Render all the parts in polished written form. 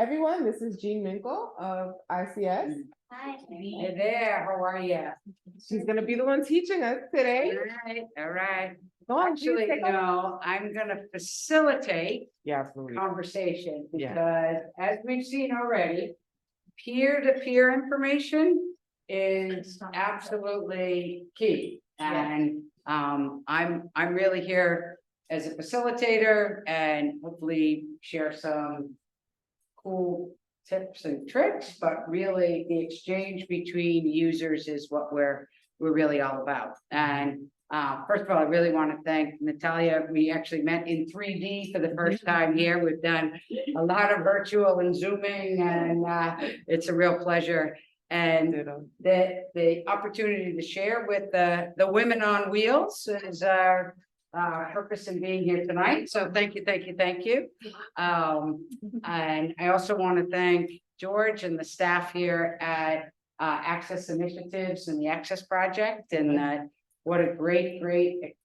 everyone, this is Jean Minkel of ICS. Hi. Hey there, how are you? She's gonna be the one teaching us today. All right. Go on, Actually, please take over. no, I'm gonna facilitate Yeah, absolutely. conversation Yeah. because as we've seen already, peer-to-peer information is absolutely key. And I'm really here as a facilitator and hopefully share some cool tips and tricks, but really the exchange between users is what we're really all about. And first of all, I really want to thank Natalia. We actually met in 3D for the first time here. We've done a lot of virtual and Zooming, and it's a real pleasure. And the opportunity to share with the Women on Wheels is our purpose in being here tonight. So thank you, thank you, thank you. And I also want to thank George and the staff here at Access Initiatives and the Access Project, and what a great,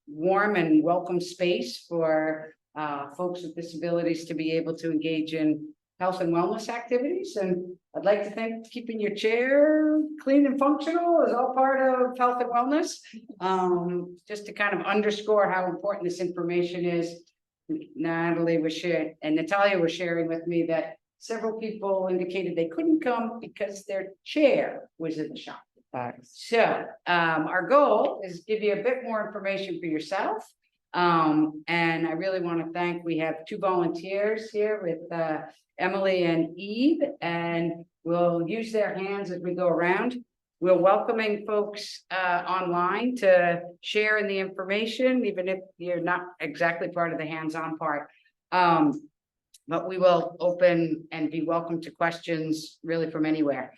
warm and welcome space for folks with disabilities to be able to engage in health and wellness activities. And I'd like to think keeping your chair clean and functional is all part of health and wellness. Just to kind of underscore how important this information is. Natalia was sharing, and Natalia was sharing with me that several people indicated they couldn't come because their chair was in the shop. So our goal is to give you a bit more information for yourself. And I really want to thank, we have two volunteers here with Emily and Eve, and we'll use their hands as we go around. We're welcoming folks online to share in the information, even if you're not exactly part of the hands-on part. But we will open and be welcome to questions really from anywhere.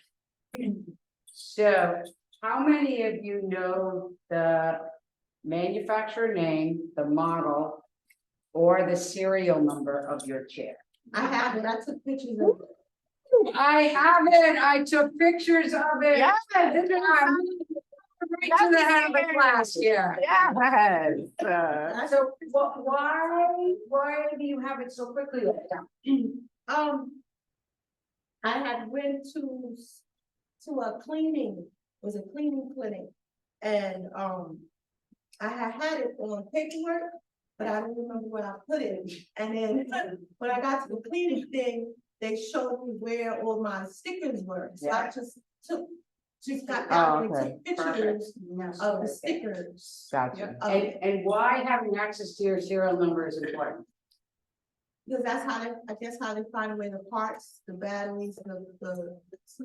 So how many of you know the manufacturer name, the model, or the serial number of your chair? I have it. I took pictures of it. I have it. I took pictures of it. Yes. Right to the head of the class here. Yes. So why do you have it so quickly like that? I had went to a cleaning, it was a cleaning clinic, and I had it on paperwork, but I don't remember where I put it. And then when I got to the cleaning thing, they showed me where all my stickers were. So I just got down and took pictures of the stickers. Gotcha. And why having access to your serial number is important? Because that's how they, I guess how they find where the parts, the batteries, the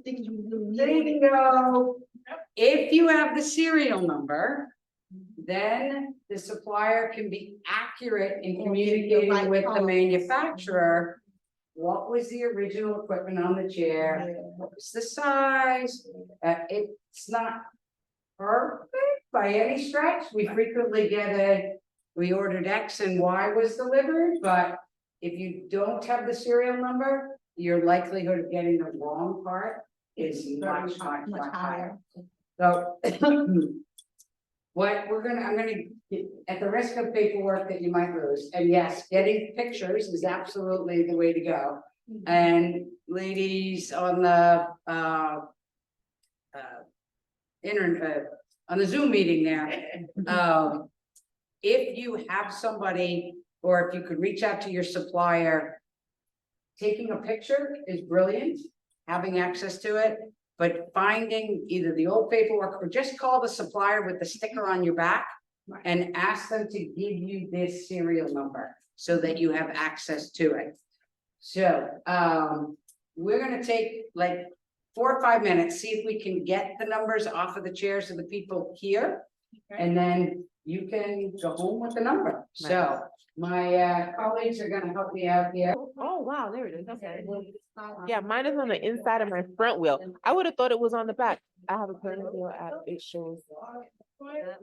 things you really need. There you go. If you have the serial number, then the supplier can be accurate in communicating with the manufacturer. What was the original equipment on the chair? What was the size? It's not perfect by any stretch. We frequently get we ordered X and Y was delivered, but if you don't have the serial number, your likelihood of getting the wrong part is much higher. So what I'm gonna, at the risk of paperwork that you might lose, and yes, getting pictures is absolutely the way to go. And ladies on the internet, on the Zoom meeting there, if you have somebody, or if you could reach out to your supplier, taking a picture is brilliant, having access to it, but finding either the old paperwork or just call the supplier with the sticker on your back and ask them to give you this serial number so that you have access to it. So we're gonna take like 4 or 5 minutes, see if we can get the numbers off of the chairs of the people here, and then you can go home with the number. So my colleagues are gonna help me out here. Oh, wow, there it is. Okay. Yeah, mine is on the inside of my front wheel. I would have thought it was on the back. I have a current wheel app. It shows.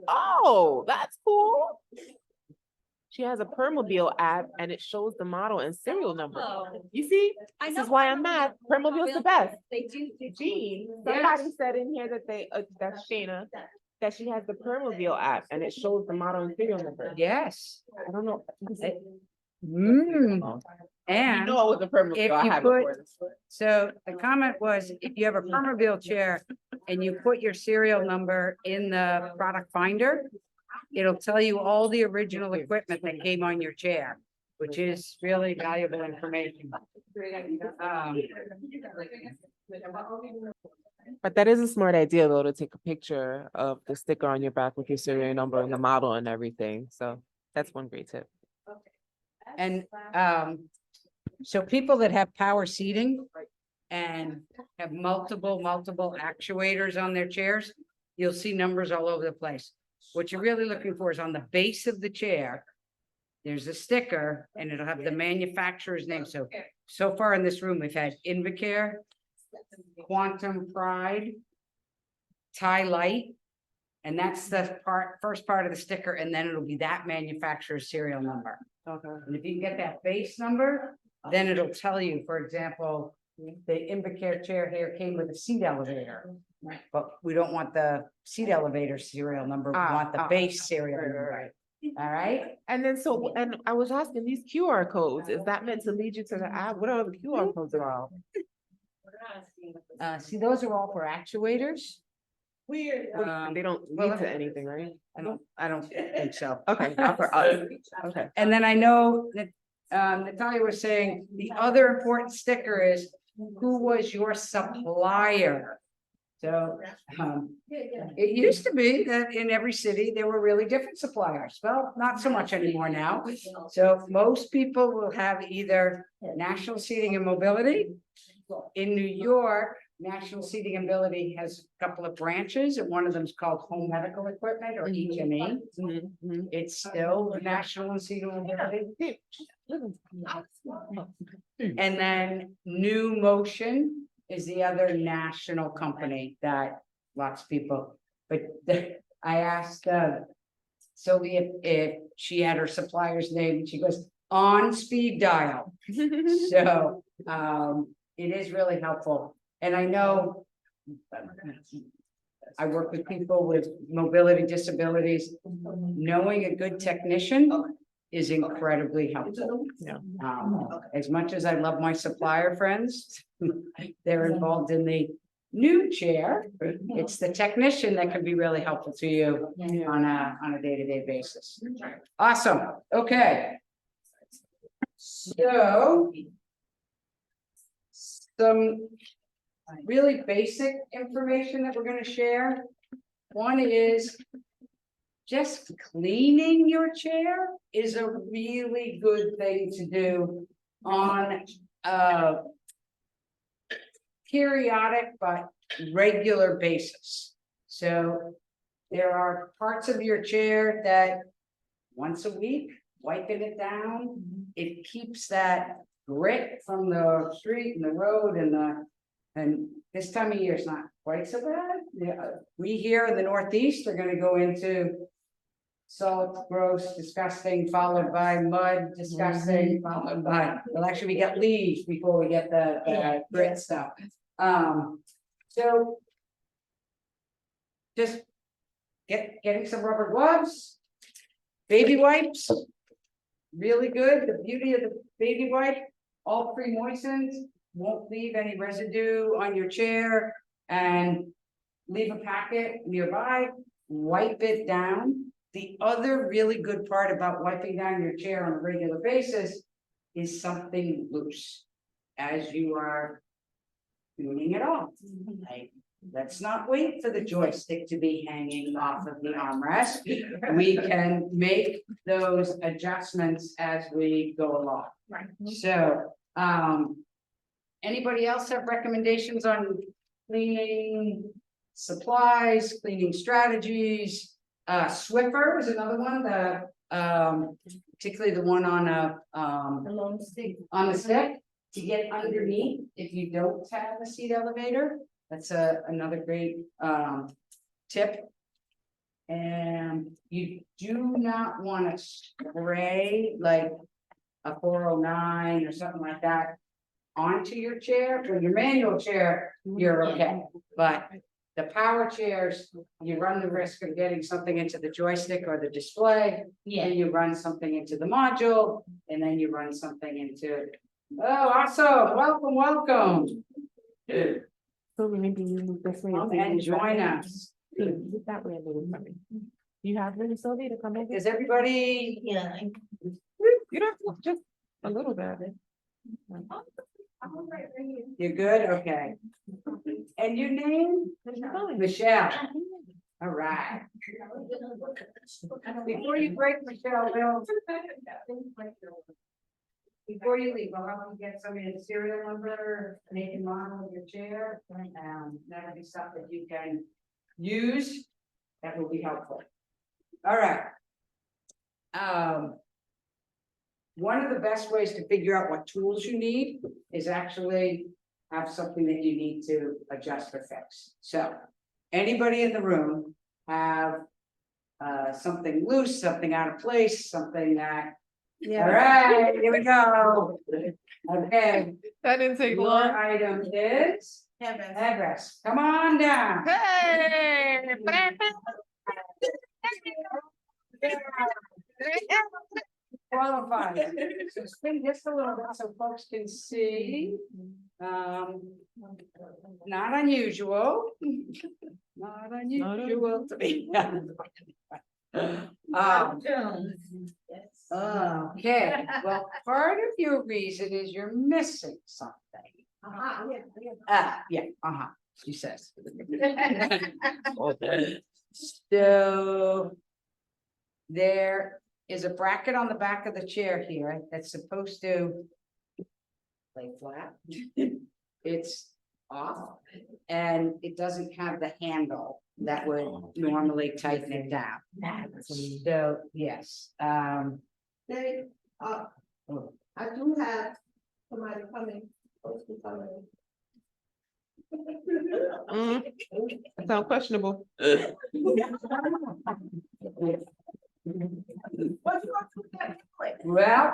Oh, that's cool. She has a Permobil app and it shows the model and serial number. You see, this is why I'm mad. Permobil's the best. They do. Gene, somebody said in here that that's Shayna, that she has the Permobil app and it shows the model and serial number. Yes. I don't know. Mm, You and know, it was a permit. if I you have it put- for this. so the comment was, if you have a permobil chair and you put your serial number in the product finder, it'll tell you all the original equipment that came on your chair, which is really valuable information. But that is a smart idea though, to take a picture of the sticker on your back with your serial number and the model and everything. So that's one great tip. And so people that have power seating and have multiple actuators on their chairs, you'll see numbers all over the place. What you're really looking for is on the base of the chair. There's a sticker and it'll have the manufacturer's name. So far in this room, we've had Invacare, Quantum Pride, Tie Light, and that's the first part of the sticker, and then it'll be that manufacturer's serial number. Okay. And if you can get that base number, then it'll tell you, for example, the Invacare chair here came with a seat elevator. But we don't want the seat elevator serial number, we want the base serial number. All right, And then so, and I was asking these QR codes, is that meant to lead you to the app? What are the QR codes about? see, those are all for actuators. Weird. They don't well, lead to anything, right? I don't think so. Okay, not for us. Okay. And then I know that Natalia was saying the other important sticker is, who was your supplier? So it used to be that in every city, there were really different suppliers. Well, not so much anymore now. So most people will have either National Seating and Mobility. In New York, National Seating and Mobility has a couple of branches, and one of them is called Home Medical Equipment, or HME. Mhm. It's still National Seating and Mobility. And then New Motion is the other national company that lots of people, but I asked Sylvia if she had her supplier's name, and she goes, on speed dial. So it is really helpful. And I know I work with people with mobility disabilities. Knowing a good technician is incredibly helpful. Yeah. As much as I love my supplier friends, they're involved in the new chair. It's the technician that can be really helpful to you on a day-to-day basis. Awesome. Okay. So some really basic information that we're going to share. One is just cleaning your chair is a really good thing to do on a periodic but regular basis. So there are parts of your chair that once a week, wiping it down, it keeps that grit from the street and the road and this time of year is not quite so bad. Yeah, we here in the Northeast are gonna go into salt, gross, disgusting, followed by mud, disgusting, followed by, well, actually, we get leaves before we get the grit stuff. So just getting some rubber gloves, baby wipes, really good. The beauty of the baby wipe, all pre-moistened, won't leave any residue on your chair, and leave a packet nearby, wipe it down. The other really good part about wiping down your chair on a regular basis is something loose as you are doing it off. Like, let's not wait for the joystick to be hanging off of the armrest. We can make those adjustments as we go along. Right. So, anybody else have recommendations on cleaning supplies, cleaning strategies? Swiffer is another one, particularly the one on Along the stick. on the stick to get underneath if you don't have a seat elevator. That's another great tip. And you do not want to spray like a 409 or something like that onto your chair. For your manual chair, you're okay, but The power chairs, you run the risk of getting something into the joystick or the display. And you run something into the module, and then you run something into. Oh, awesome, welcome. So maybe you move this way. Come and join us. Move that way a little for me. You have room, Sylvia, to come in? Is everybody, Yeah. You don't have to, just a little bit. you're good, okay. And your name? Michelle. All right. Before you break, Michelle, before you leave, I'll help you get some of the serial number, make and model of your chair. That'll be stuff that you can use. That will be helpful. All right. One of the best ways to figure out what tools you need is actually have something that you need to adjust or fix. So anybody in the room have something loose, something out of place, something that. All right, here we go. Okay, That didn't take your long. item is headrest. Come on down. Hey! Qualified. So spin just a little bit so folks can see. Not unusual. Not unusual to be. Okay, well, part of your reason is you're missing something. Yeah, she says. So there is a bracket on the back of the chair here that's supposed to lay flat. It's off and it doesn't have the handle that would normally tighten it down. So, yes, They, I do have somebody coming, supposed to be coming. That sounds questionable. well,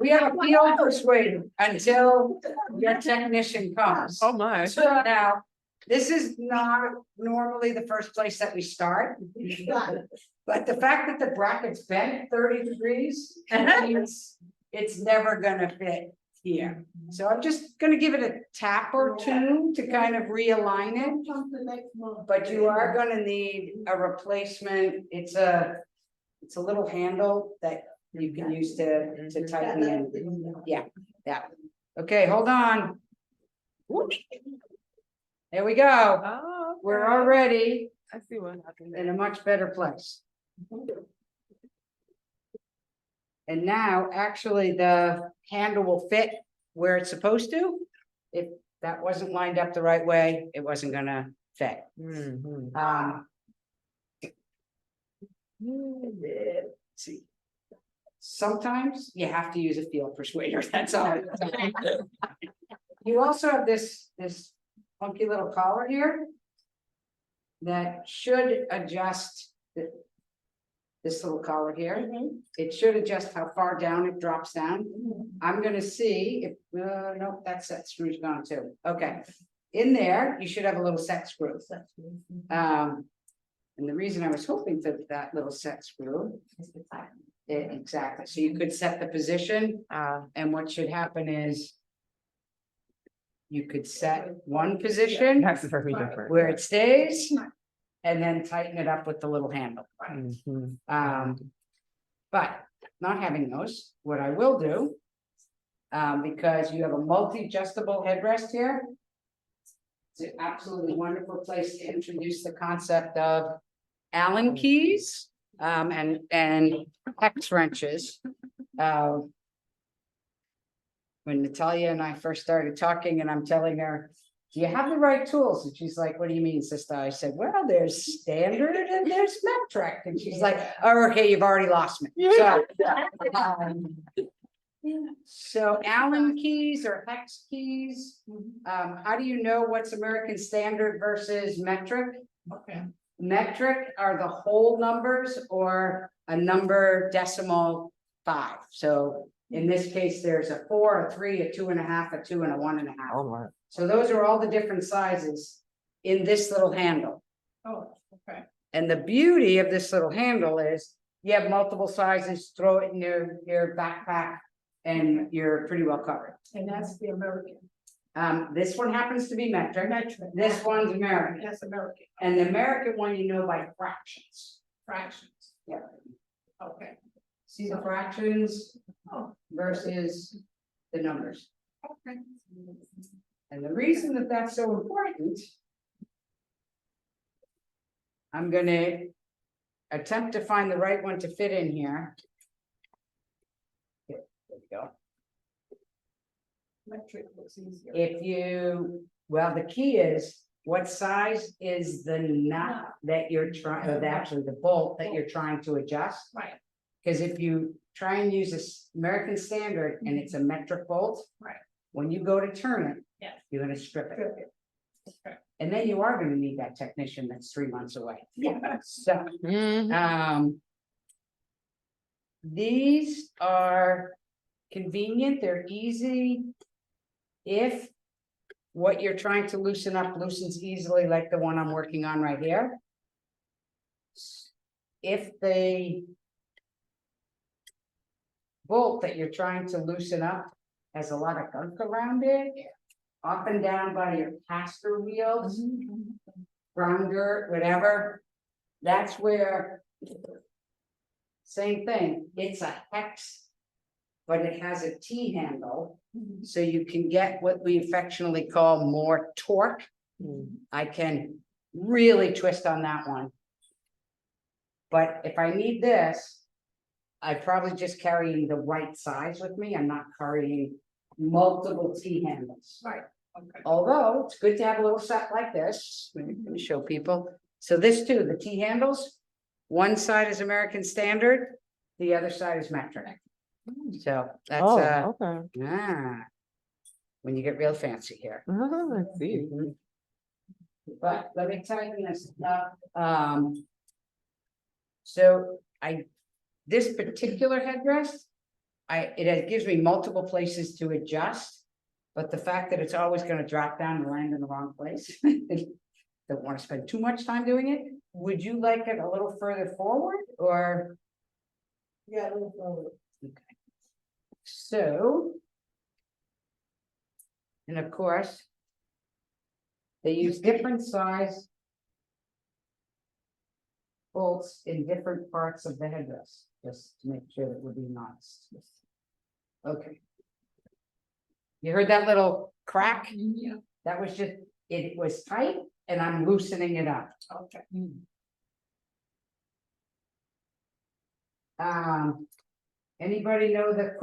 we have a field persuader until your technician comes. Oh, my. So now, this is not normally the first place that we start. But the fact that the bracket's bent 30 degrees, means it's never gonna fit here. So I'm just gonna give it a tap or two to kind of realign it. But you are gonna need a replacement. It's a little handle that you can use to tighten in. Yeah. Okay, hold on. There we go. Oh, We're okay. already I see what happened in there. a much better place. And now, actually, the handle will fit where it's supposed to. If that wasn't lined up the right way, it wasn't gonna fit. Mhm. See. Sometimes you have to use a field persuader, that's all. You also have this funky little collar here. That should adjust this little collar here. It should adjust how far down it drops down. I'm gonna see if, no, that set screw's gone too. Okay. In there, you should have a little set screw. And the reason I was hoping for that little set screw. Exactly, so you could set the position, and what should happen is. You could set one position That's very different. where it stays. And then tighten it up with the little handle. But not having those, what I will do. Because you have a multi-adjustable headrest here. It's an absolutely wonderful place to introduce the concept of Allen keys, and hex wrenches. When Natalia and I first started talking and I'm telling her, do you have the right tools? And she's like, what do you mean, sister? I said, well, there's standard and there's metric. And she's like, oh, okay, you've already lost me. So Allen keys or hex keys, how do you know what's American Standard versus metric? Okay. Metric are the whole numbers or a number decimal 5. So in this case, there's a 4, a 3, a 2.5, a 2, and a 1.5. Oh, my. So those are all the different sizes in this little handle. Oh, okay. And the beauty of this little handle is you have multiple sizes, throw it in your backpack and you're pretty well covered. And that's the American. This one happens to be metric. Metric. This one's American. That's American. And the American one, you know by fractions. Fractions. Yeah. Okay. See the fractions Oh, versus the numbers. okay. And the reason that that's so important, I'm gonna attempt to find the right one to fit in here. There we go. Metric looks easier. If you, well, the key is, what size is the nut that you're trying, or actually the bolt that you're trying to adjust? Right, Because if you try and use this American Standard and it's a metric bolt. Right. When you go to turn it. Yes. You're gonna strip it. good. Okay. And then you are gonna need that technician that's 3 months away. Yeah. So, these are convenient, they're easy. If what you're trying to loosen up loosens easily, like the one I'm working on right here. If the bolt that you're trying to loosen up has a lot of gunk around it, up and down by your caster wheels, brown dirt, whatever, that's where, same thing, it's a hex, but it has a T handle, so you can get what we affectionately call more torque. I can really twist on that one. But if I need this, I probably just carrying the right size with me, I'm not carrying multiple T handles. Right, okay. Although it's good to have a little set like this, let me show people. So this too, the T handles, one side is American Standard, the other side is metric. So that's Oh, okay. when you get real fancy here. I see. But let me tighten this up. So this particular headrest, it gives me multiple places to adjust. But the fact that it's always gonna drop down and land in the wrong place. Don't wanna spend too much time doing it. Would you like it a little further forward or? Yeah, a little forward. Okay. So. And of course. They use different size. Bolts in different parts of the headrest, just to make sure that we're being honest. Okay. You heard that little crack? Yeah. That was just, it was tight and I'm loosening it up. Okay. Anybody know the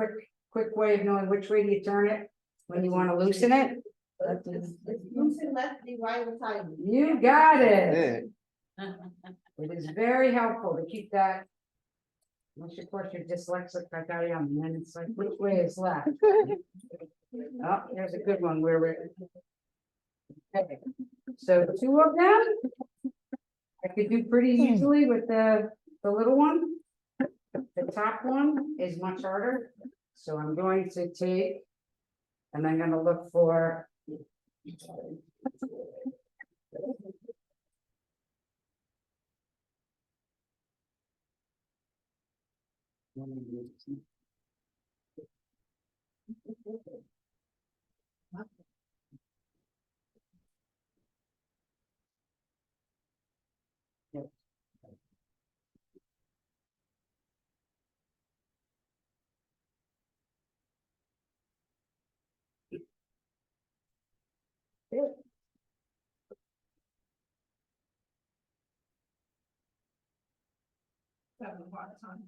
quick way of knowing which way do you turn it when you want to loosen it? It's loosen lefty, right or tight. You got it. It is very helpful to keep that. Unless of course you're dyslexic, like I am, and then it's like, which way is left? Oh, there's a good one where we're. Okay, so 2 of them. I could do pretty easily with the little one. The top one is much harder, so I'm going to take. And I'm gonna look for. Having a hard time.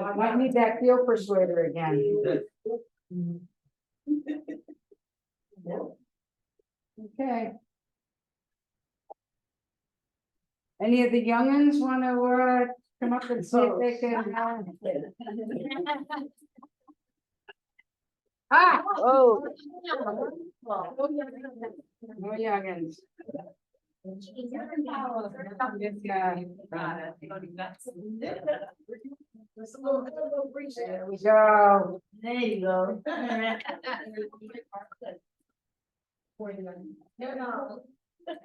I might need that feel persuader again. Okay. Any of the youngins want to come up and see if they can? Ah, Oh. no youngins. There we go. There you go. No.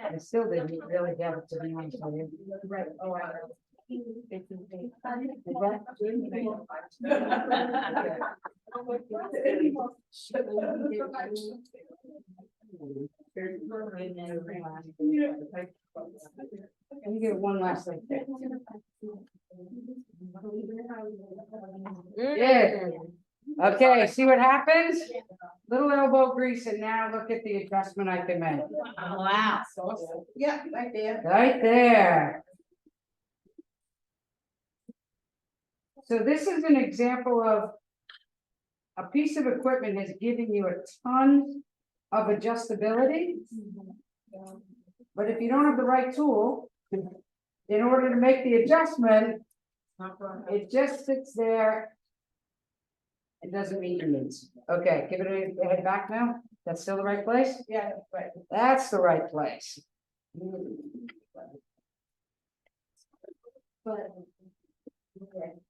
I still didn't really get it to be honest with you. Right, oh, I know. Can you get one last thing? Yeah. Okay, see what happens? Little elbow grease, and now look at the adjustment I can make. Wow. Yeah, right there. Right there. So this is an example of a piece of equipment has given you a ton of adjustability. But if you don't have the right tool, in order to make the adjustment, it just sits there. It doesn't meet your needs. Okay, give it a head back now. That's still the right place? Yeah, right. That's the right place.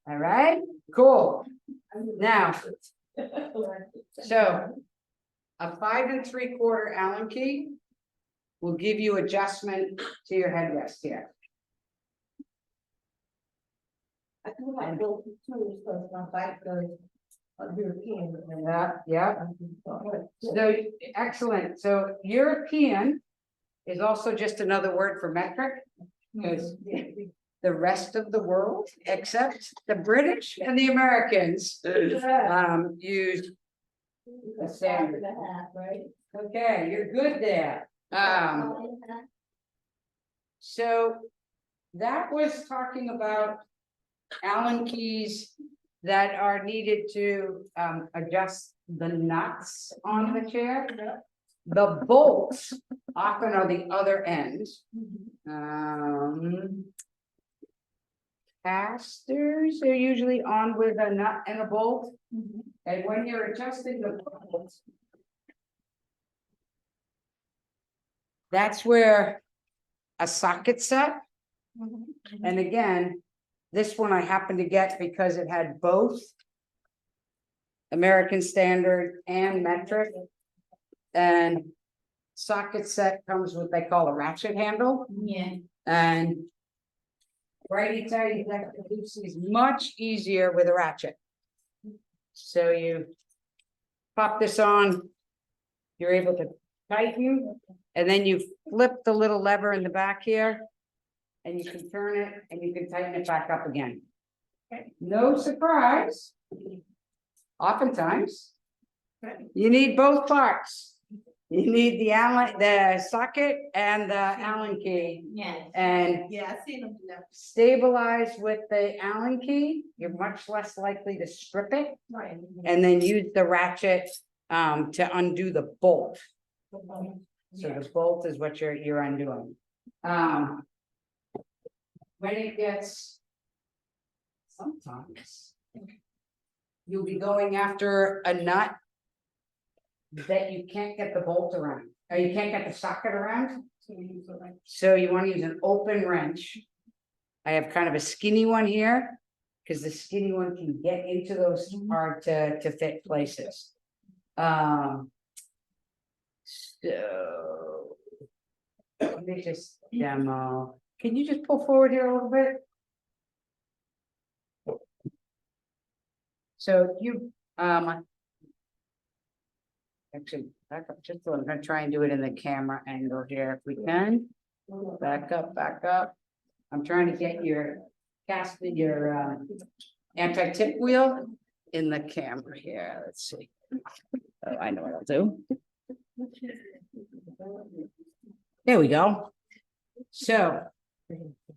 All right, cool. Now, so a 5 3/4 Allen key will give you adjustment to your headrest here. I do like those tools, because my bike goes European. Yeah. So, excellent. So European is also just another word for metric. Because the rest of the world, except the British and the Americans, use the standard. Right? Okay, you're good there. So that was talking about Allen keys that are needed to adjust the nuts on the chair. The bolts often are the other end. Casters are usually on with a nut and a bolt. And when you're adjusting the bolt, that's where a socket set. And again, this one I happened to get because it had both American Standard and metric. And socket set comes with what they call a ratchet handle. Yeah. And righty tighty loosey is much easier with a ratchet. So you pop this on, you're able to tighten, and then you flip the little lever in the back here. And you can turn it and you can tighten it back up again. No surprise. Oftentimes, you need both parts. You need the socket and the Allen key. Yes. And Yeah, I seen them do that. stabilize with the Allen key, you're much less likely to strip it. Right. And then use the ratchet to undo the bolt. So the bolt is what you're undoing. When it gets, sometimes you'll be going after a nut that you can't get the bolt around, or you can't get the socket around. So you want to use an open wrench. I have kind of a skinny one here, because the skinny one can get into those hard to fit places. So let me just demo. Can you just pull forward here a little bit? So you, actually, back up just a little. I'm gonna try and do it in the camera angle here if we can. Back up, back up. I'm trying to get your anti-tip wheel in the camera here. Let's see. Oh, I know what I'll do. There we go. So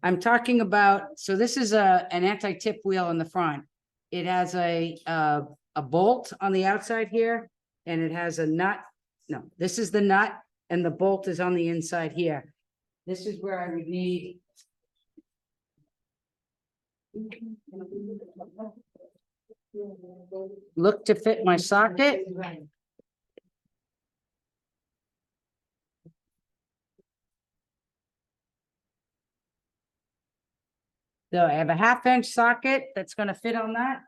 I'm talking about, so this is an anti-tip wheel in the front. It has a bolt on the outside here, and it has a nut. No, this is the nut, and the bolt is on the inside here. This is where I would need. Look to fit my socket. So I have a 1/2 inch socket that's gonna fit on that.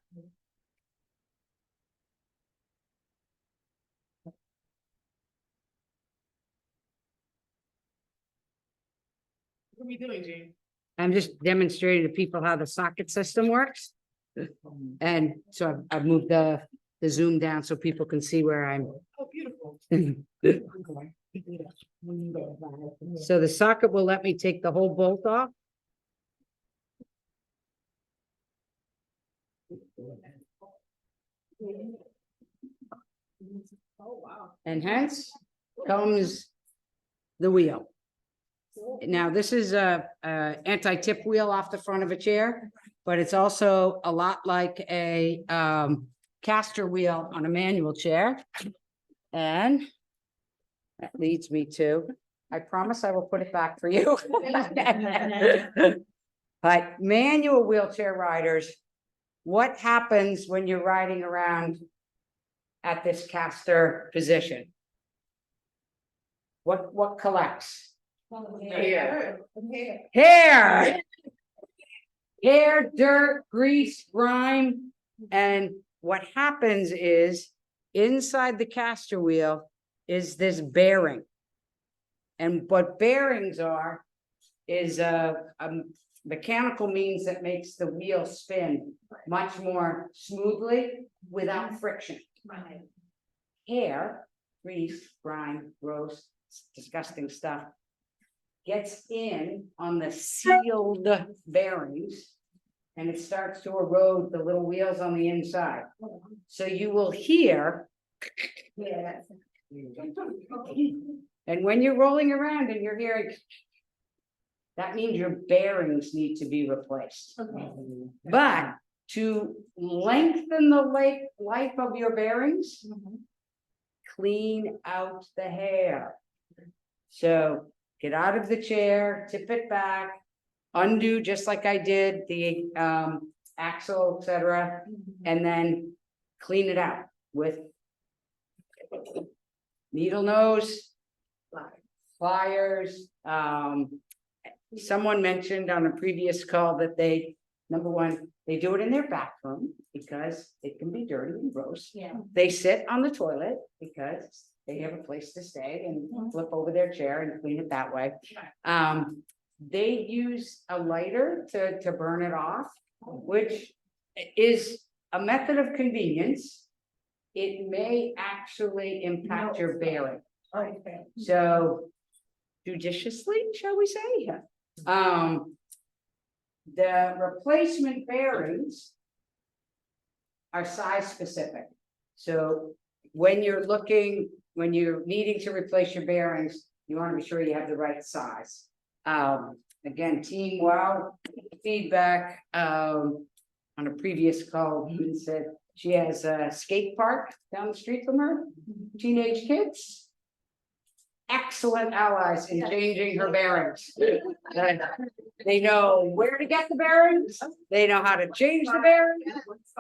we doing, Gene? I'm just demonstrating to people how the socket system works. And so I've moved the zoom down so people can see where I'm. Oh, beautiful. So the socket will let me take the whole bolt off. Oh, wow. And hence comes the wheel. Now, this is a anti-tip wheel off the front of a chair, but it's also a lot like a caster wheel on a manual chair. And that leads me to, I promise I will put it back for you. But manual wheelchair riders, what happens when you're riding around at this caster position? What collects? Hair. Hair. Hair, dirt, grease, grime. And what happens is inside the caster wheel is this bearing. And what bearings are is a mechanical means that makes the wheel spin much more smoothly without friction. Right. Hair, grease, grime, gross, disgusting stuff, gets in on the sealed bearings and it starts to erode the little wheels on the inside. So you will hear, Yeah. and when you're rolling around and you're hearing, that means your bearings need to be replaced. Okay. But to lengthen the life of your bearings, clean out the hair. So get out of the chair, tip it back, undo just like I did the axle, etc., and then clean it out with needle nose, pliers. Someone mentioned on a previous call that they, number one, they do it in their bathroom because it can be dirty and gross. Yeah. They sit on the toilet because they have a place to stay and flip over their chair and clean it that way. They use a lighter to burn it off, which is a method of convenience. It may actually impact your bearing. Okay. So judiciously, shall we say? The replacement bearings are size specific. So when you're needing to replace your bearings, you want to be sure you have the right size. Again, Team Wow feedback on a previous call, he said she has a skate park down the street from her, teenage kids. Excellent allies in changing her bearings. They know where to get the bearings. They know how to change the bearings.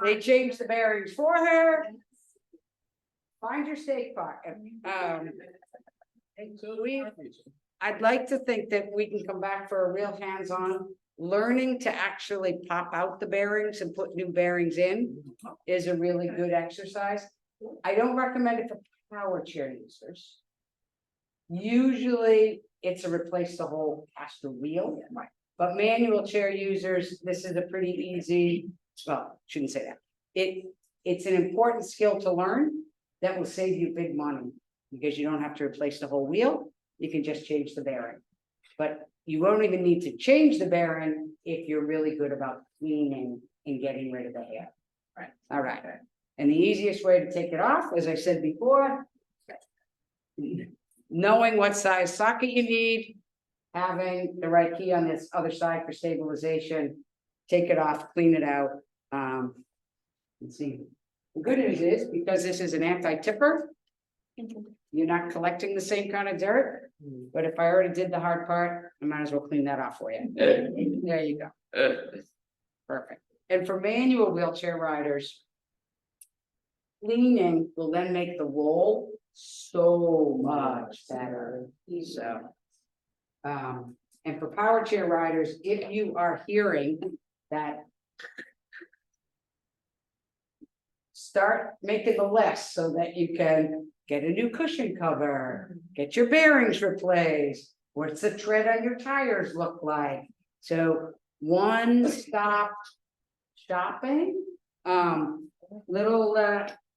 They change the bearings for her. Find your skate park. I'd like to think that we can come back for a real hands-on. Learning to actually pop out the bearings and put new bearings in is a really good exercise. I don't recommend it for power chair users. Usually it's a replace the whole caster wheel, but manual chair users, this is a pretty easy, well, shouldn't say that. It's an important skill to learn that will save you big money because you don't have to replace the whole wheel. You can just change the bearing, but you won't even need to change the bearing if you're really good about cleaning and getting rid of the hair. Right. All right. And the easiest way to take it off, as I said before, knowing what size socket you need, having the right key on this other side for stabilization, take it off, clean it out. Let's see. The good news is because this is an anti-tipper, you're not collecting the same kind of dirt. But if I already did the hard part, I might as well clean that off for you. There you go. Perfect. And for manual wheelchair riders, cleaning will then make the roll so much better. So, and for power chair riders, if you are hearing that, start making the list so that you can get a new cushion cover, get your bearings replaced, What's the tread on your tires look like? So one-stop shopping, little,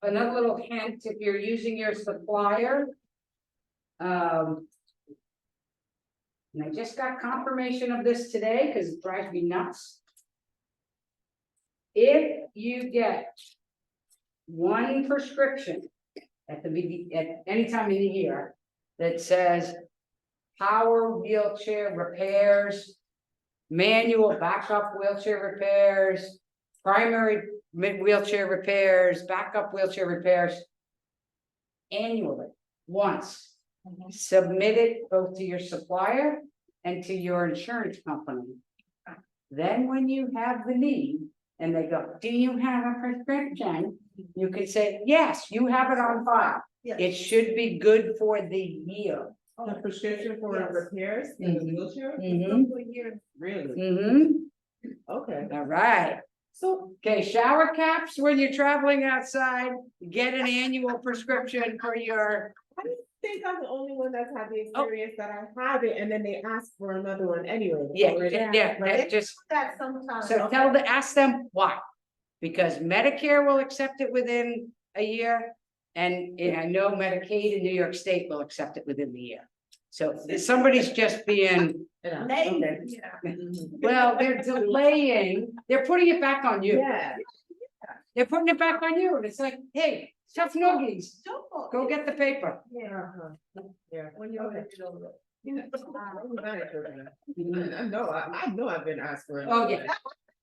another little hint, if you're using your supplier. And I just got confirmation of this today, because it drives me nuts. If you get one prescription at any time of the year that says power wheelchair repairs, manual backup wheelchair repairs, primary wheelchair repairs, backup wheelchair repairs, annually, once. Submit it both to your supplier and to your insurance company. Then when you have the need and they go, do you have a prescription? You can say, yes, you have it on file. Yes. It should be good for the year. A prescription for Yes. repairs in the wheelchair? Mhm. Really? Okay. All right. So, Okay, shower caps when you're traveling outside, get an annual prescription for your, I think I'm the only one that's had the experience that I have it and then they ask for another one anyway. yeah, Already. yeah, Right? just, That sometimes. so ask them why. Because Medicare will accept it within a year, and I know Medicaid in New York State will accept it within the year. So if somebody's just being, Yeah. Maybe, Okay. yeah. well, they're delaying, they're putting it back on you. Yeah. They're putting it back on you, and it's like, hey, tough noogies, go get the paper. Yeah. Yeah. When you're. Okay. I know I've been asked for it. Oh, yeah.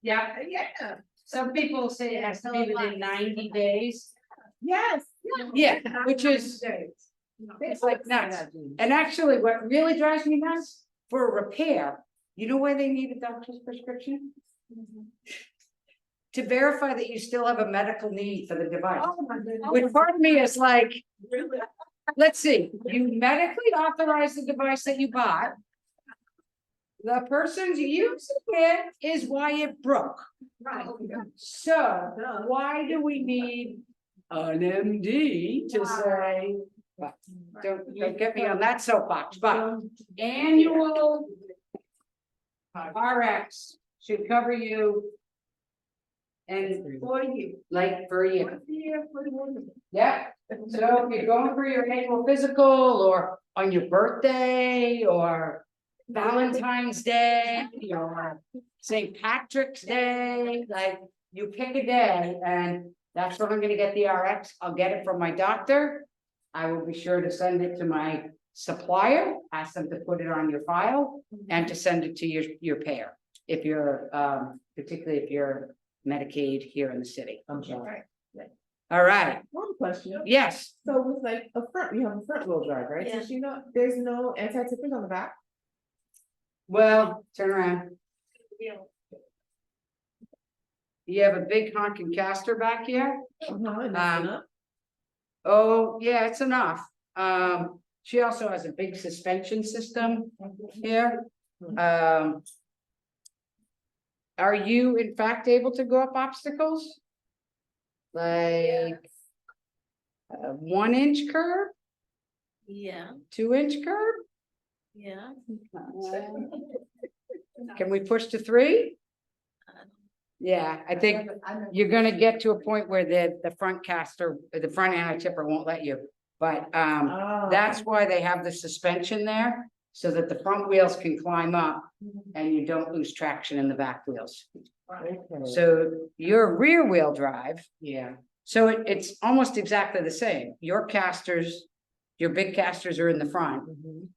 Yeah, Yeah. some people say it has to be within 90 days. Yes. Yeah, which is, it's like nuts. And actually, what really drives me nuts, for a repair, you know why they need a doctor's prescription? To verify that you still have a medical need for the device. Oh, my goodness. Which part of me is like, Really? let's see, you medically authorize the device that you bought. The person's using it is why it broke. Right. So why do we need an MD to say, well, don't get me on that soapbox, but annual RX should cover you. And For you. like for a year, Once a year for the woman. yeah. So if you're going for your annual physical or on your birthday or Valentine's Day or St. Patrick's Day, like you pick a day and that's when I'm gonna get the RX. I'll get it from my doctor. I will be sure to send it to my supplier, ask them to put it on your file and to send it to your payer. If you're, particularly if you're Medicaid here in the city. I'm sorry. All right, One question. yes, So with like you have a front wheel drive, right? Yeah. So there's no anti-tipping on the back? well, turn around. Yeah. You have a big honking caster back here? And that's enough? Oh, yeah, it's enough. She also has a big suspension system here. Are you in fact able to go up obstacles? Like a 1-inch curb, Yeah, 2-inch curb? yeah. Can we push to 3? Yeah, I think you're gonna get to a point where the front caster, the front anti-tipper won't let you. But Oh. that's why they have the suspension there, so that the front wheels can climb up and you don't lose traction in the back wheels. Okay. So your rear wheel drive, yeah, so it's almost exactly the same. Your casters, your big casters are in the front. Mhm.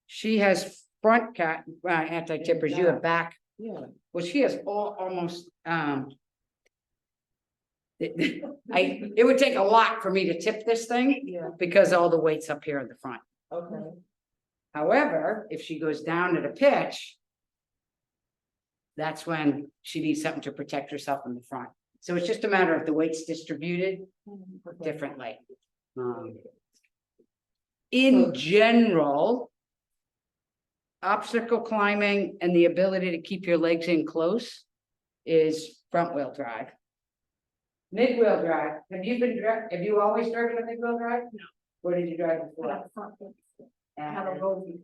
She has front anti-tippers, you have back. Yeah. Well, she has almost, it would take a lot for me to tip this thing Yeah. because all the weight's up here in the front. Okay. However, if she goes down at a pitch, that's when she needs something to protect herself in the front. So it's just a matter of the weight's distributed differently. In general, obstacle climbing and the ability to keep your legs in close is front wheel drive. Mid wheel drive, have you always driven a mid wheel drive? No. What did you drive before? I have a road.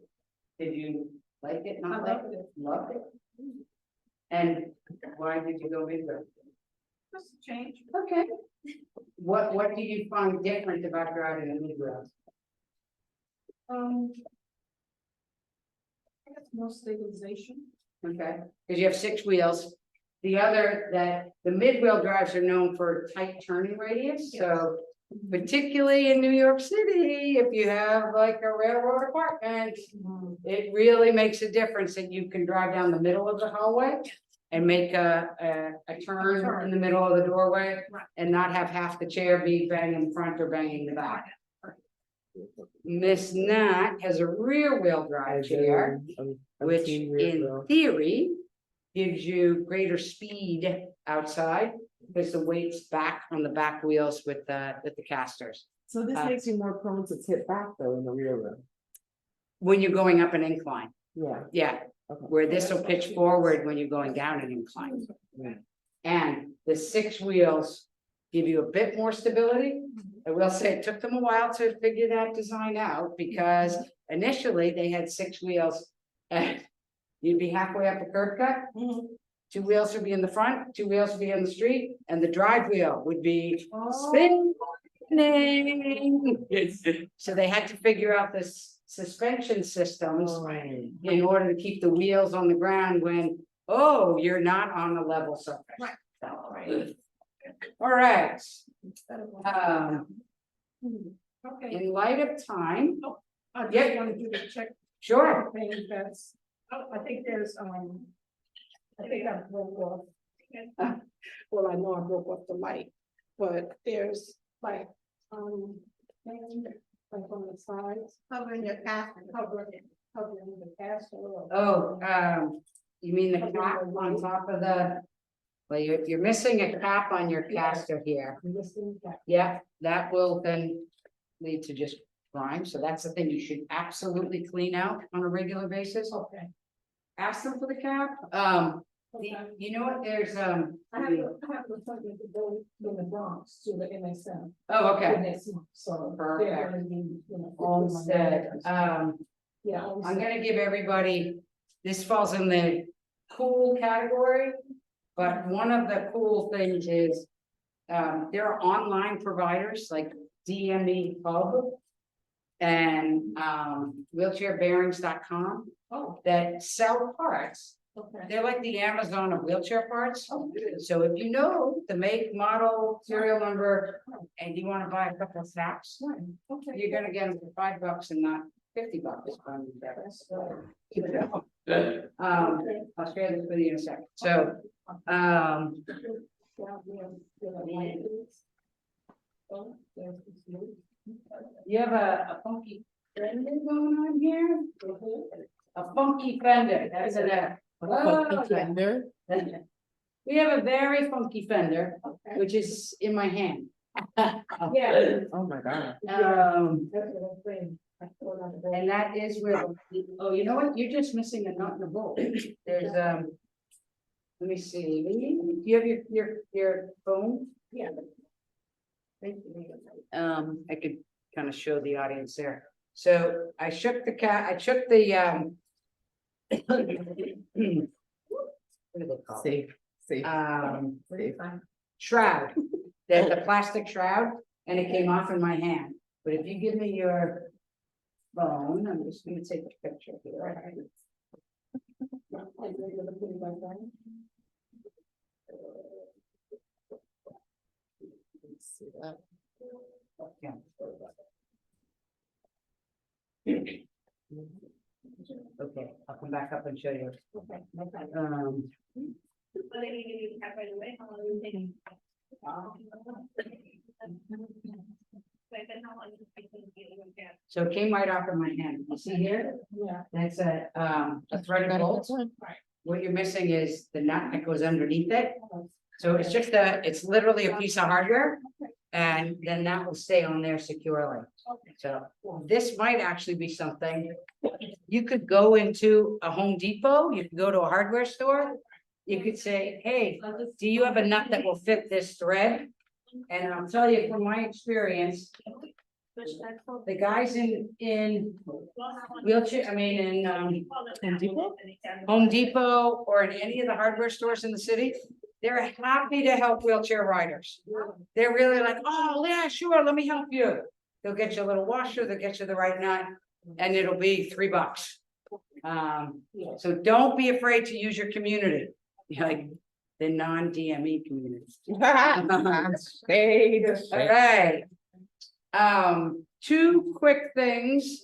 Did you like it, I not like loved it? it. Loved it? And why did you go mid-rail? Just a change. Okay. What do you find different about driving a mid-rail? I guess more stabilization. Okay, because you have 6 wheels. The other, that the mid-wheel drives are known for tight turning radius, so particularly in New York City, if you have like a railroad apartment, it really makes a difference that you can drive down the middle of the hallway and make a turn in the middle of the doorway and not have half the chair be banging front or banging the back. Miss Nat has a rear wheel drive chair, which in theory gives you greater speed outside because the weight's back on the back wheels with the casters. So this makes you more prone to tip back though in the rear wheel. When you're going up an incline, Yeah. yeah, Okay. where this will pitch forward when you're going down an incline. And the 6 wheels give you a bit more stability. I will say it took them a while to figure that design out because initially they had 6 wheels and you'd be halfway up the curb cut. 2 wheels would be in the front, 2 wheels would be in the street, and the drive wheel would be spinning. So they had to figure out this suspension systems in order to keep the wheels on the ground when, oh, you're not on a level surface. All right. Okay. In light of time, I Yeah. just wanted you to check. sure. Things that's, I think there's, I think I broke off. Well, I know I broke off the light, but there's like, things like on the sides. Covering your castle. Covering the castle. Oh, you mean the cap on top of the, well, you're missing a cap on your caster here. Yeah, that will then lead to just grime, so that's the thing you should absolutely clean out on a regular basis. Okay. Ask them for the cap, you know what, there's, I have an appointment to go in the Bronx to the MSM. oh, okay. Next month, so. Perfect. they're gonna be, you know, Olmsted, Yeah. I'm gonna give everybody, this falls in the cool category. But one of the cool things is, there are online providers like DME Hub. And wheelchairbearings.com Oh, that sell parts. okay. They're like the Amazon of wheelchair parts. So if you know the make, model, serial number, and you wanna buy a couple of snaps, Okay. you're gonna get them for $5 and not $50 from them. I'll share this with you in a second. So, you have a funky fender going on here? A funky fender, that's it. Funky fender. We have a very funky fender, which is in my hand. Yeah. Oh my God. And that is where, oh, you know what, you're just missing a nut in the bolt. There's, let me see, do you have your phone? Yeah. I could kind of show the audience there. So I shook the what do they call it? Safe. Safe. Shroud, the plastic shroud, and it came off in my hand. But if you give me your phone, I'm just gonna take a picture here. See that? Okay. Okay, I'll come back up and show you. So it came right off of my hand. You see here? Yeah. That's a threaded bolt. What you're missing is the nut that goes underneath it. So it's just it's literally a piece of hardware. And then that will stay on there securely. So this might actually be something. You could go into a Home Depot, you could go to a hardware store. You could say, hey, do you have a nut that will fit this thread? And I'll tell you from my experience, The guys in wheelchair, Home Depot or in any of the hardware stores in the city, they're happy to help wheelchair riders. They're really like, oh, yeah, sure, let me help you. They'll get you a little washer, they'll get you the right nut, and it'll be $3. So don't be afraid to use your community, like the non-DME community. All right. Two quick things.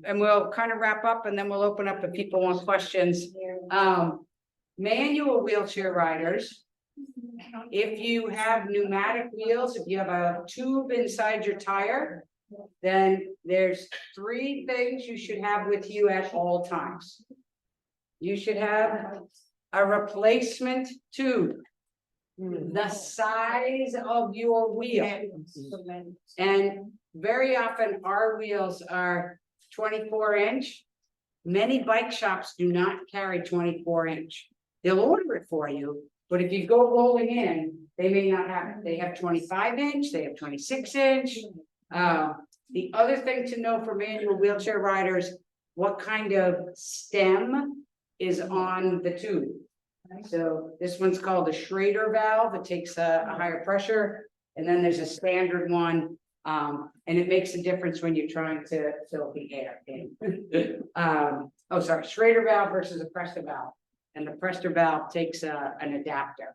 And we'll kind of wrap up and then we'll open up if people want questions. Manual wheelchair riders. If you have pneumatic wheels, if you have a tube inside your tire, then there's 3 things you should have with you at all times. You should have a replacement tube, the size of your wheel. And very often our wheels are 24-inch. Many bike shops do not carry 24-inch. They'll order it for you, but if you go rolling in, they may not have it. They have 25-inch, they have 26-inch. The other thing to know for manual wheelchair riders, what kind of stem is on the tube. So this one's called a Schrader valve. It takes a higher pressure. And then there's a standard one. And it makes a difference when you're trying to fill the air in. Schrader valve versus a Presta valve. And the Presta valve takes an adapter.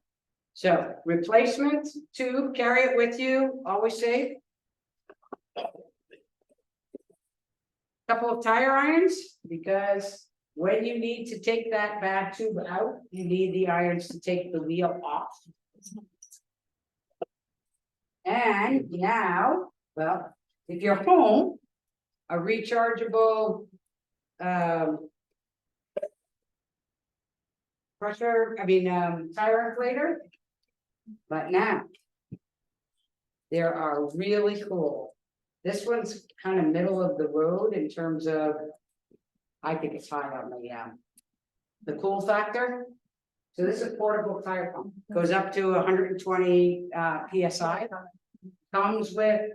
So replacement tube, carry it with you, always safe. Couple of tire irons, because when you need to take that bad tube out, you need the irons to take the wheel off. And now, well, if you're home, a rechargeable tire inflator. But now there are really cool. This one's kind of middle of the road in terms of, I think it's high on the cool factor. So this is a portable tire pump, goes up to 120 PSI. Comes with,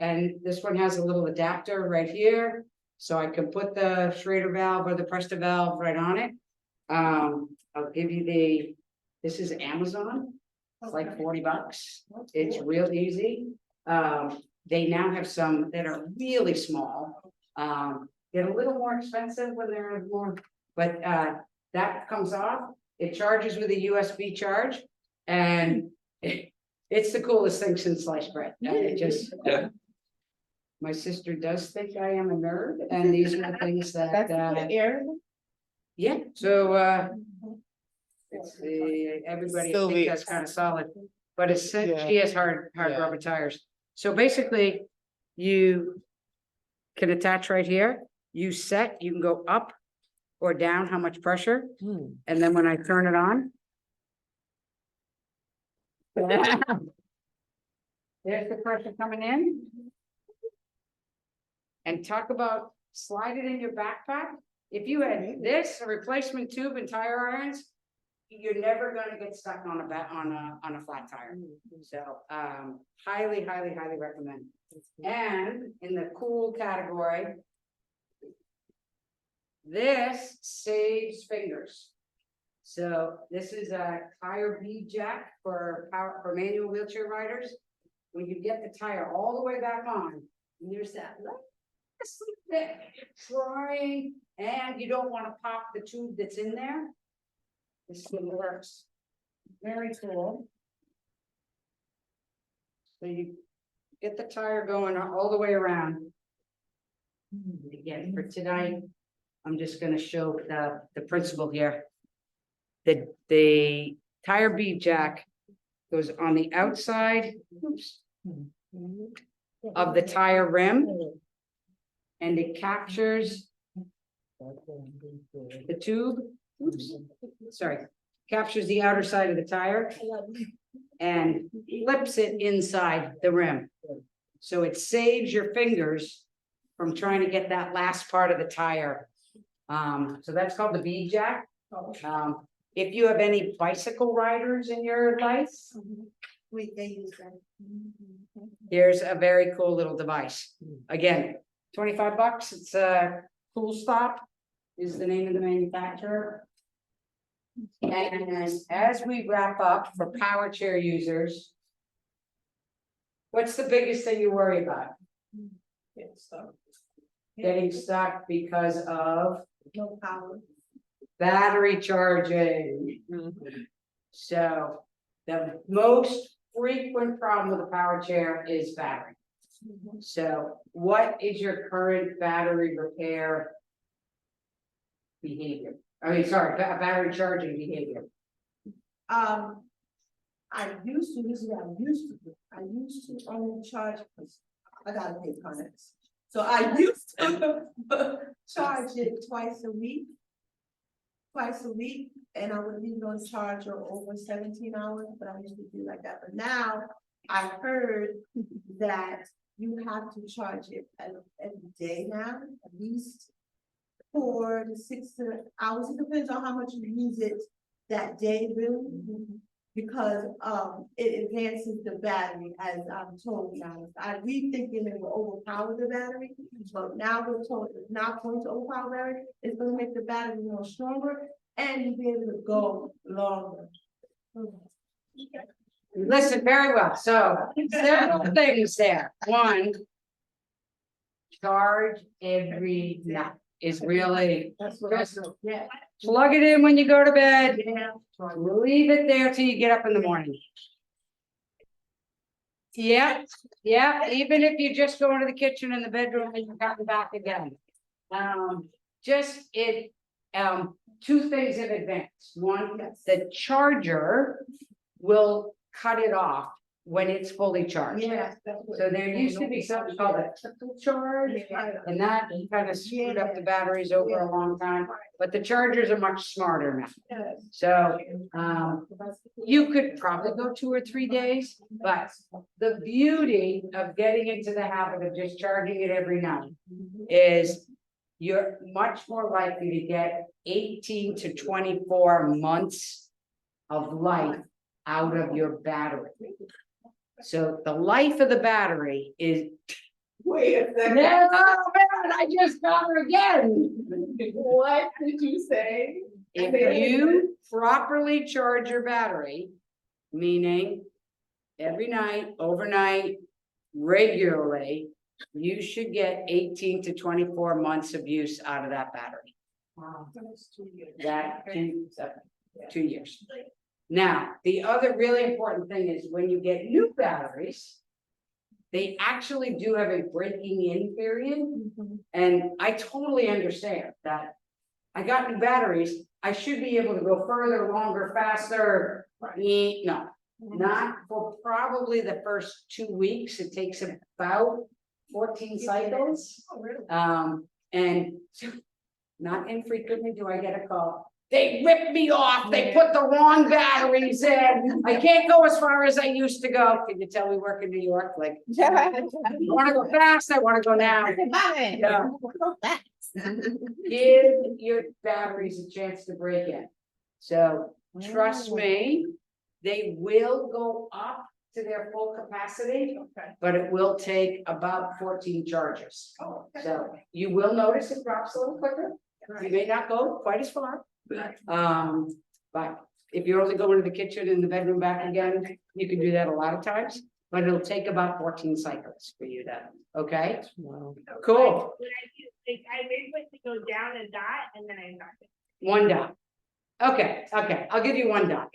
and this one has a little adapter right here. So I can put the Schrader valve or the Presta valve right on it. I'll give you this is Amazon. It's like $40. It's real easy. They now have some that are really small. Get a little more expensive when they're more, but that comes off. It charges with a USB charge, and it's the coolest thing since sliced bread. My sister does think I am a nerd, and these are the things that. Yeah. So everybody thinks that's kind of solid, but she has hard rubber tires. So basically, you can attach right here. You can go up or down how much pressure. And then when I turn it on. There's the pressure coming in. And talk about slide it in your backpack. If you had this, a replacement tube and tire irons, you're never going to get stuck on a flat tire. So highly recommend. And in the cool category, this saves fingers. So this is a tire bead jack for manual wheelchair riders. When you get the tire all the way back on, and there's that bit trying, and you don't want to pop the tube that's in there. This one works. Very cool. So you get the tire going all the way around. Again, for tonight, I'm just going to show the principle here. The tire bead jack goes on the outside of the tire rim, and it captures the tube. Captures the outer side of the tire and flips it inside the rim. So it saves your fingers from trying to get that last part of the tire. So that's called the bead jack. If you have any bicycle riders in your life, they use that. Here's a very cool little device. Again, 25 bucks. It's a Cool Stop is the name of the manufacturer. And as we wrap up for power chair users, what's the biggest thing you worry about? Getting stuck because of No power. battery charging. So the most frequent problem with a power chair is battery. So what is your current battery repair behavior? I mean, sorry, battery charging behavior. I used to, this is what I used to do. I used to only charge, because I gotta pay connects. So I used to charge it twice a week. And I would leave it on charger over 17 hours, but I used to do like that. But now I heard that you have to charge it every day now, at least 4 to 6 hours. It depends on how much you use it that day, really. Because it advances the battery, as I'm told now. We thinking it will overpower the battery, but now we're told it's not going to overpower the battery. It's gonna make the battery more stronger and you'll be able to go longer. Listen very well. So several things there. One, charge every night is really That's what I said. Yeah. plug it in when you go to bed. Leave it there till you get up in the morning. Yeah, even if you just go into the kitchen and the bedroom and you come back again. Two things in advance. One, the charger will cut it off when it's fully charged. Yeah. So there used to be something called a trickle charge, and that kind of screwed up the batteries over a long time, but the chargers are much smarter now. So, you could probably go 2 or 3 days, but the beauty of getting into the habit of just charging it every night is you're much more likely to get 18 to 24 months of life out of your battery. So the life of the battery is. Wait a second. No, man, I just got her again. What did you say? If you properly charge your battery, meaning every night, overnight, regularly, you should get 18 to 24 months of use out of that battery. Wow, that's 2 years. That 2 years. Now, the other really important thing is when you get new batteries, they actually do have a breaking in period. And I totally understand that. I got new batteries, I should be able to go further, longer, faster. No, not for probably the first 2 weeks. It takes about 14 cycles. Oh, really? And not infrequently do I get a call. They ripped me off. They put the wrong batteries in. I can't go as far as I used to go. Can you tell we work in New York? Like, I want to go fast. I want to go now. Yeah. Give your batteries a chance to break in. So trust me, they will go up to their full capacity, but it will take about 14 charges. So you will notice it drops a little quicker. You may not go quite as far. But if you're only going to the kitchen and the bedroom back again, you can do that a lot of times, but it'll take about 14 cycles for you to, okay? Wow. Cool. I wait for it to go down a dot and then I knock it. 1 dot. Okay, I'll give you 1 dot.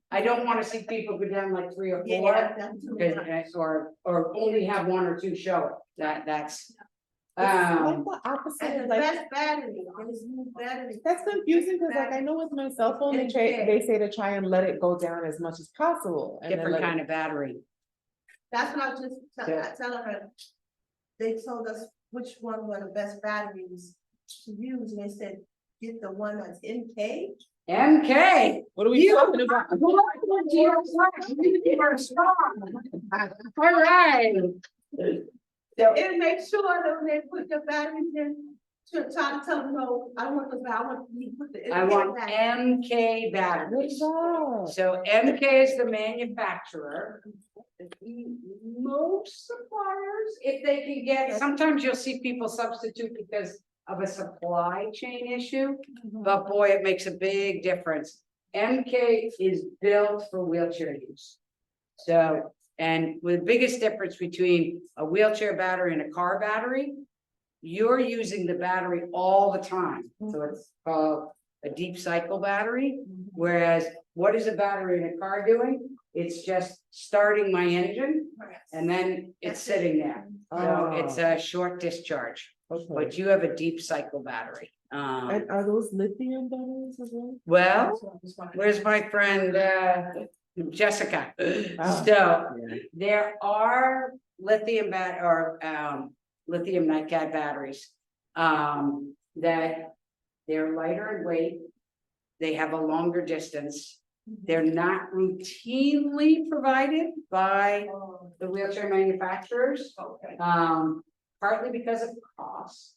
I don't want to see people go down like 3 or 4. Yeah, that's too much. Because, or only have 1 or 2 show it. That's. Like And the opposite the is like, best battery, there's new battery. that's confusing, because like I know with my cell phone, they say to try and let it go down as much as possible. And then Different let it- kind of battery. That's what I was just Yeah. telling her. They told us which one were the best batteries to use, and they said, get the one that's MK. MK. What are we talking about? All right. And make sure that when they put the batteries in, to try to tell them, no, I don't want this, I want you to put the. I want back. MK Good batteries. job. So MK is the manufacturer. Most suppliers, if they can get, sometimes you'll see people substitute because of a supply chain issue, but boy, it makes a big difference. MK is built for wheelchair use. So, and the biggest difference between a wheelchair battery and a car battery, you're using the battery all the time. So it's called a deep cycle battery. Whereas what is a battery in a car doing? It's just starting my engine and then it's sitting there. So it's a short discharge, Okay. but you have a deep cycle battery. And are those lithium batteries as well? Well, where's my friend Jessica? Ah. So Yeah. there are lithium lithium nitride batteries that they're lighter in weight. They have a longer distance. They're not routinely provided by the wheelchair manufacturers. Partly because of cost,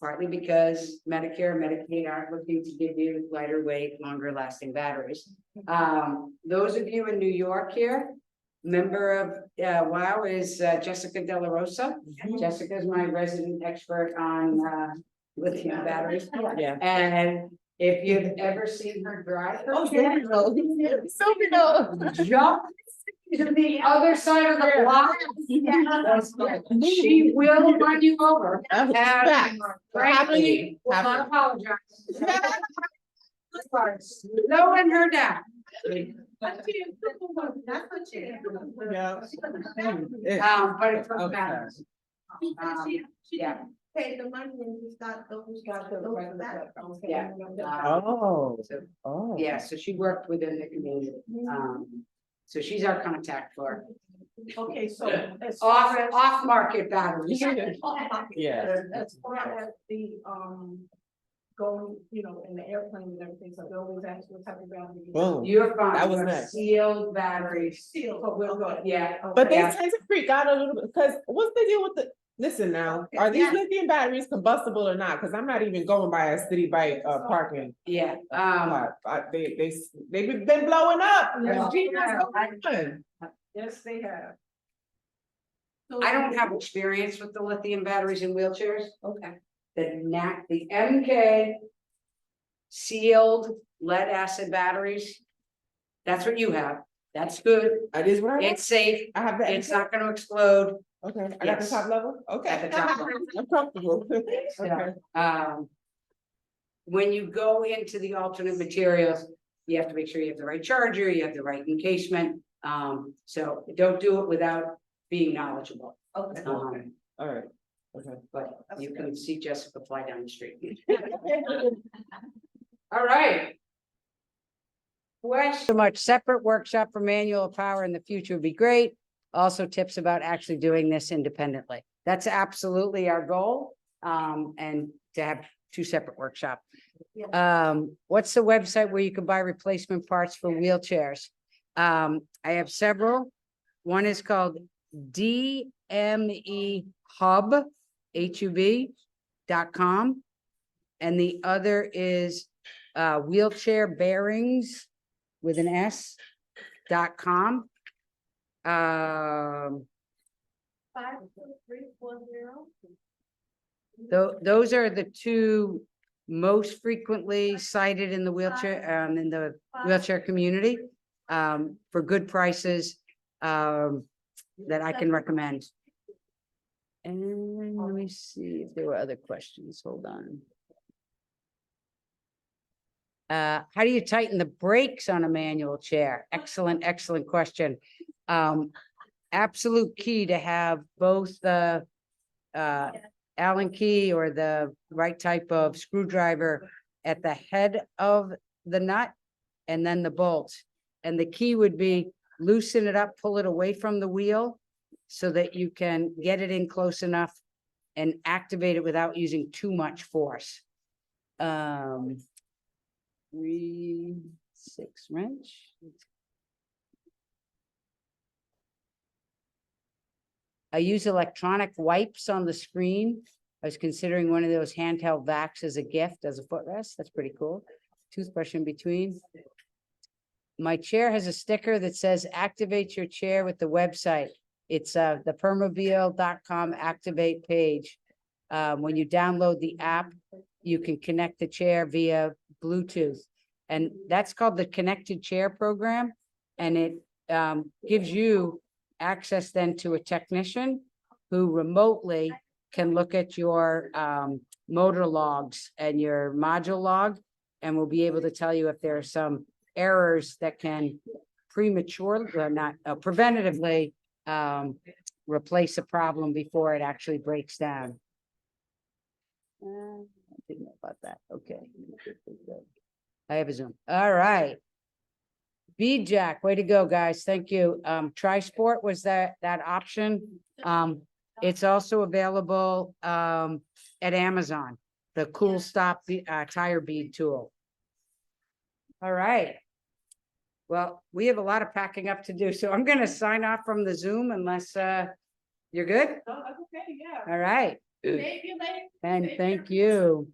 partly because Medicare and Medicaid aren't looking to give you lighter weight, longer lasting batteries. Those of you in New York here, member of WOW is Jessica De La Rosa. Jessica is my resident expert on lithium batteries. Yeah. And if you've ever seen her drive her Oh, chair, so we know. jump to the other side of the block. She will run you over. And frankly, will not apologize. Slowing her down. That's what you. Yeah. But it's from Okay. balance. Yeah. Pay the money and just got those back. Yeah. Oh, So, oh. yeah, so she worked within the community. So she's our contact for Okay, so. as far as- off market batteries. Yeah. As far as the, going, you know, in the airplane and everything, so they always ask what type of battery. you Boom. You're fine. That was You have next. Sealed batteries. Seal, but we're good. Yeah. But they Yeah. tend to freak out a little bit, because what's the deal with the, listen now, are these Yeah. lithium batteries combustible or not? Cause I'm not even going by a city bike parking Yeah, lot. They've been blowing up. Yeah. Gee, what's going on? Yes, they have. I don't have experience with the lithium batteries in wheelchairs. Okay. The MK sealed lead acid batteries. That's what you have. That's good. It is what I have. It's safe. I have that. It's not gonna explode. Okay, I got the Yes. top level, okay. At the top level. I'm comfortable. So, Okay. when you go into the alternate materials, you have to make sure you have the right charger, you have the right encasement. So don't do it without being knowledgeable. Okay. Um, All right, okay. but you can see Jessica fly down the street. All right. So much separate workshop for manual power in the future would be great. Also tips about actually doing this independently. That's absolutely our goal. And to have 2 separate workshops. What's the website where you can buy replacement parts for wheelchairs? I have several. One is called DMEHub.com. And the other is wheelchair bearings with an S.com. 52340. Those are the 2 most frequently cited in the wheelchair community, for good prices, that I can recommend. And let me see if there were other questions. Hold on. How do you tighten the brakes on a manual chair? Excellent question. Absolute key to have both the Allen key or the right type of screwdriver at the head of the nut and then the bolt. And the key would be loosen it up, pull it away from the wheel so that you can get it in close enough and activate it without using too much force. 3/6 wrench. I use electronic wipes on the screen. I was considering one of those handheld vacs as a gift, as a footrest. That's pretty cool. Toothbrush in between. My chair has a sticker that says activate your chair with the website. It's the permobile.com activate page. When you download the app, you can connect the chair via Bluetooth. And that's called the Connected Chair Program. And it gives you access then to a technician who remotely can look at your motor logs and your module log, and will be able to tell you if there are some errors that can prematurely, or not preventatively, replace a problem before it actually breaks down. I didn't know about that. Okay. I have a Zoom. All right. Jack, way to go, guys. Thank you. Tri-Sport was that option. It's also available at Amazon, the Cool Stop tire bead tool. All right. Well, we have a lot of packing up to do, so I'm gonna sign off from the Zoom unless you're good. Oh, that's okay, yeah. All right. Thank you, ladies. And thank you.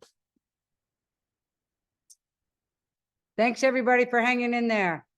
Thanks, everybody, for hanging in there.